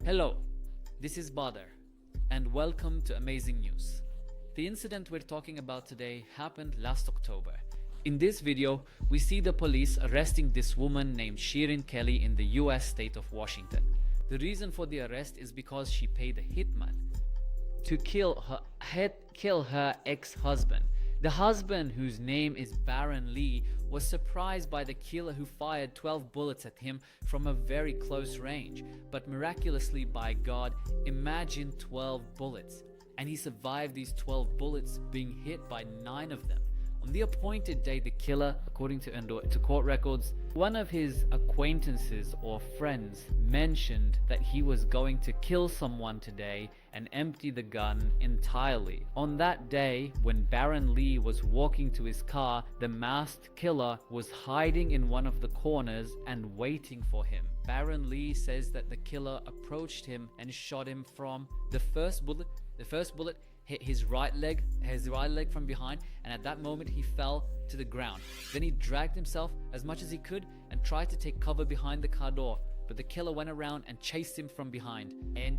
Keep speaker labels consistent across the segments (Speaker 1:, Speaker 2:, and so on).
Speaker 1: Hello, this is Badr, and welcome to Amazing News. The incident we're talking about today happened last October. In this video, we see the police arresting this woman named Shirin Kelly in the US state of Washington. The reason for the arrest is because she paid a hitman to kill her ex-husband. The husband, whose name is Baron Lee, was surprised by the killer who fired 12 bullets at him from a very close range. But miraculously, by God, imagine 12 bullets. And he survived these 12 bullets, being hit by 9 of them. On the appointed day, the killer, according to court records, one of his acquaintances or friends mentioned that he was going to kill someone today and empty the gun entirely. On that day, when Baron Lee was walking to his car, the masked killer was hiding in one of the corners and waiting for him. Baron Lee says that the killer approached him and shot him from the first bullet hit his right leg from behind, and at that moment he fell to the ground. Then he dragged himself as much as he could and tried to take cover behind the car door, but the killer went around and chased him from behind, and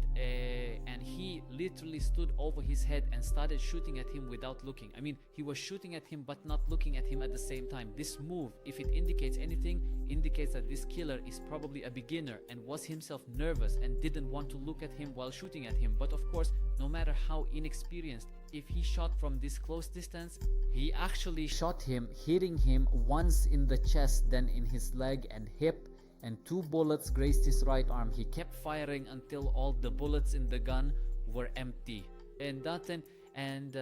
Speaker 1: he literally stood over his head and started shooting at him without looking. I mean, he was shooting at him but not looking at him at the same time. This move, if it indicates anything, indicates that this killer is probably a beginner and was himself nervous and didn't want to look at him while shooting at him. But of course, no matter how inexperienced, if he shot from this close distance, he actually shot him, hitting him once in the chest, then in his leg and hip, and 2 bullets grazed his right arm. He kept firing until all the bullets in the gun were empty, and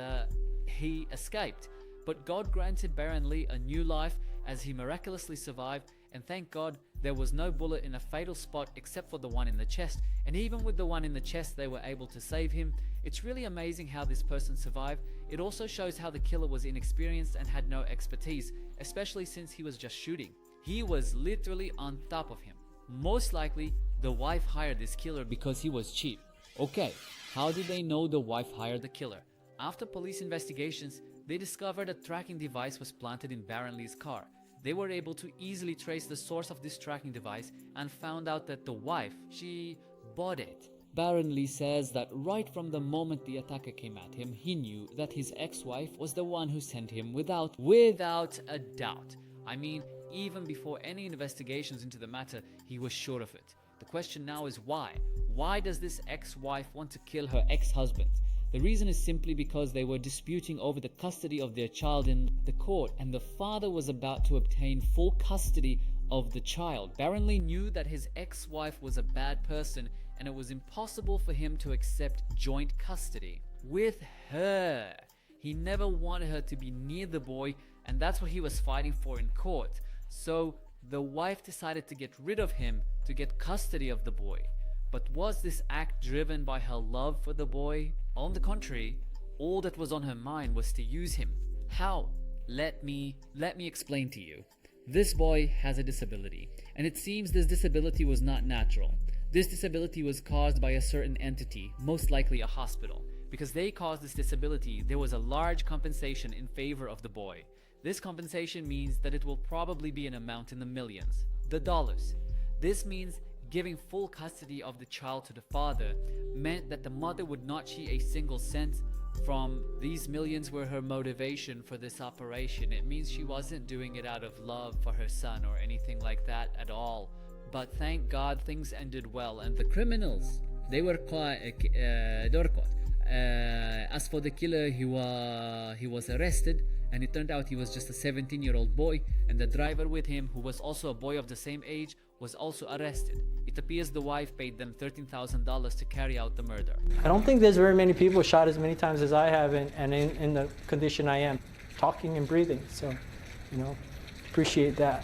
Speaker 1: he escaped. But God granted Baron Lee a new life as he miraculously survived, and thank God there was no bullet in a fatal spot except for the one in the chest, and even with the one in the chest they were able to save him. It's really amazing how this person survived. It also shows how the killer was inexperienced and had no expertise, especially since he was just shooting. He was literally on top of him. Most likely, the wife hired this killer because he was cheap. Okay, how did they know the wife hired the killer? After police investigations, they discovered a tracking device was planted in Baron Lee's car. They were able to easily trace the source of this tracking device and found out that the wife, she bought it. Baron Lee says that right from the moment the attacker came at him, he knew that his ex-wife was the one who sent him without a doubt. I mean, even before any investigations into the matter, he was sure of it. The question now is why? Why does this ex-wife want to kill her ex-husband? The reason is simply because they were disputing over the custody of their child in the court, and the father was about to obtain full custody of the child. Baron Lee knew that his ex-wife was a bad person, and it was impossible for him to accept joint custody with her. He never wanted her to be near the boy, and that's what he was fighting for in court. So the wife decided to get rid of him to get custody of the boy. But was this act driven by her love for the boy? On the contrary, all that was on her mind was to use him. How? Let me explain to you. This boy has a disability, and it seems this disability was not natural. This disability was caused by a certain entity, most likely a hospital. Because they caused this disability, there was a large compensation in favor of the boy. This compensation means that it will probably be an amount in the millions, the dollars. This means giving full custody of the child to the father meant that the mother would not see a single cent from these millions were her motivation for this operation. It means she wasn't doing it out of love for her son or anything like that at all. But thank God things ended well, and the criminals, they were caught. As for the killer, he was arrested, and it turned out he was just a 17-year-old boy, and the driver with him, who was also a boy of the same age, was also arrested. It appears the wife paid them $13,000 to carry out the murder.
Speaker 2: I don't think there's very many people shot as many times as I have, and in the condition I am, talking and breathing. So, appreciate that.